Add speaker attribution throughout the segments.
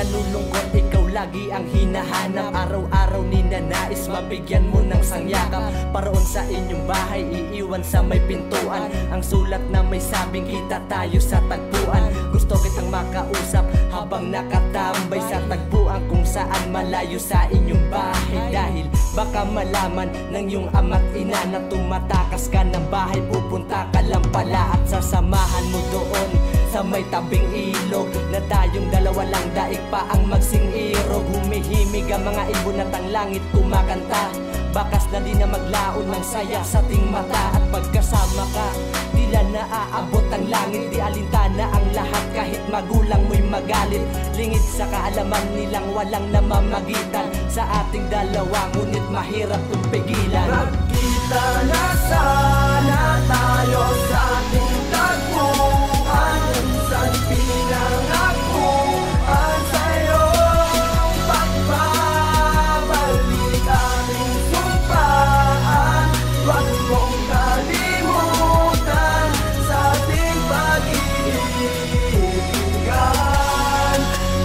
Speaker 1: nalulungkot, ikaw lagi ang hinahanap. Araw-araw ninanais mabigyan mo ng sangyakap. Paroon sa inyong bahay, iiwan sa may pintuan ang sulat na may sabing kita tayo sa tagpuan. Gusto kitang makausap habang nakatambay sa tagpuan kung saan malayo sa inyong bahay. Dahil baka malaman ng iyong ama't ina na tumatakas ka ng bahay, pupunta ka lang pala at sasamahan mo doon sa may tabing ilog na tayong dalawa lang, daig pa ang magsing-irog. Humihimig ang mga ibon at ang langit kumakanta. Bakas na di na maglaon ng saya sa ting mata. At pagkasama ka, tila naaabot ang langit. Di alintana ang lahat kahit magulang mo'y magalit. Lingid sa kaalaman nilang walang namamagitan sa ating dalawa, ngunit mahirap kung pigilan.
Speaker 2: Magkita na sana tayo sa ating tagpuan, kung saan pinangakuan sa'yo pagbabalik ating sumpaan. Huwag mong kalimutan sa ating pag-iibigan.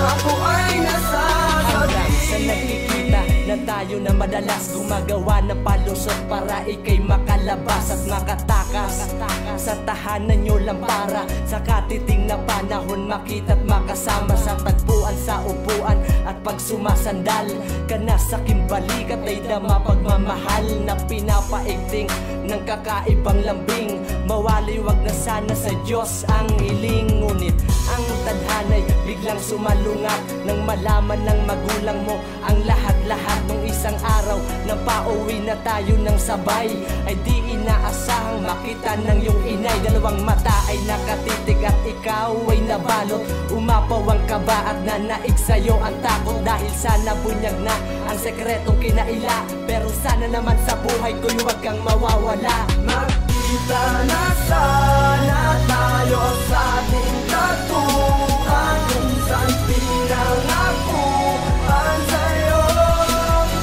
Speaker 2: Ako ay nasasabi
Speaker 1: sa nagkikita na tayo na madalas gumagawa ng palusot para ikay makalabas at makatakas sa tahanan nyo lang para sa katiting na panahon makita't makasama sa tagpuan sa upuan. At pag sumasandal ka na sa kimbalikat ay dama pagmamahal na pinapaigting ng kakaibang lambing. Mawali wag na sana sa Diyos ang hiling, ngunit ang tadhana'y biglang sumalungat nang malaman ng magulang mo ang lahat-lahat. Nung isang araw nang pauwi na tayo ng sabay, ay di inaasahang makita ng iyong inay. Dalawang mata ay nakatitig at ikaw ay nabalot. Umapaw ang kaba at nanaig sa'yo ang takot, dahil sana bunyag na ang sekretong kinaila. Pero sana naman sa buhay ko'y huwag kang mawawala.
Speaker 2: Magkita na sana tayo sa ating tagpuan, kung saan pinangakuan sa'yo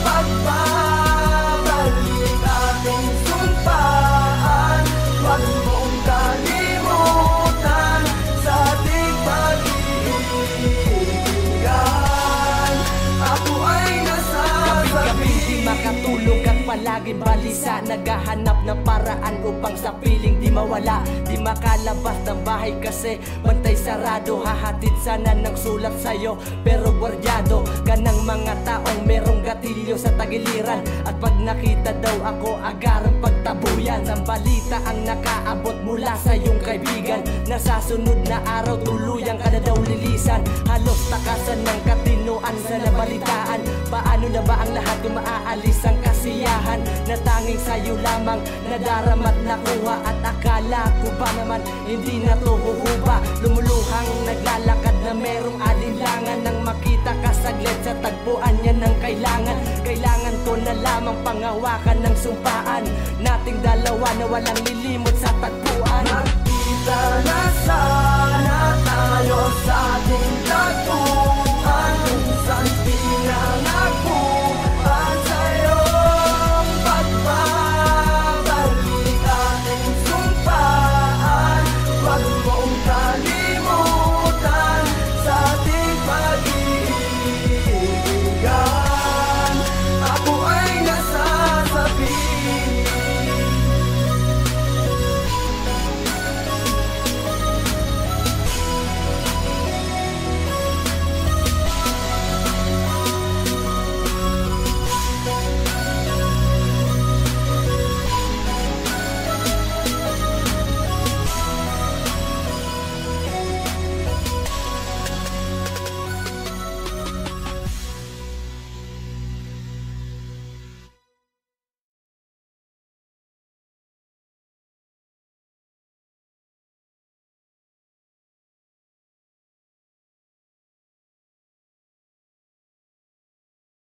Speaker 2: pagbabalik ating sumpaan. Huwag mong kalimutan sa ating pag-iibigan. Ako ay nasasabi,
Speaker 1: gabi-gabi di makatulog at palagi balisa, naghahanap ng paraan upang sa piling di mawala. Di makalabas ng bahay kasi bantay sarado. Hahatid sana ng sulat sa'yo pero gwardyado ka ng mga taong merong gatilyo sa tagiliran. At pag nakita daw ako, agarang pagtabuyan. Ang balita ang nakaabot mula sa iyong kaibigan na sa sunod na araw tuluyang ka na daw lilisan. Halos takasan ng katinuan sa nabalitaan. Paano na ba ang lahat kung maaalis ang kasiyahan na tanging sa'yo lamang nadarama't nakuha? At akala ko ba naman hindi na to huhuba? Lumuluhang naglalakad na merong alinlangan nang makita ka saglit sa tagpuan niya ng kailangan. Kailangan ko na lamang panghawakan ng sumpaan nating dalawa na walang lilimot sa tagpuan.
Speaker 2: magkita na sa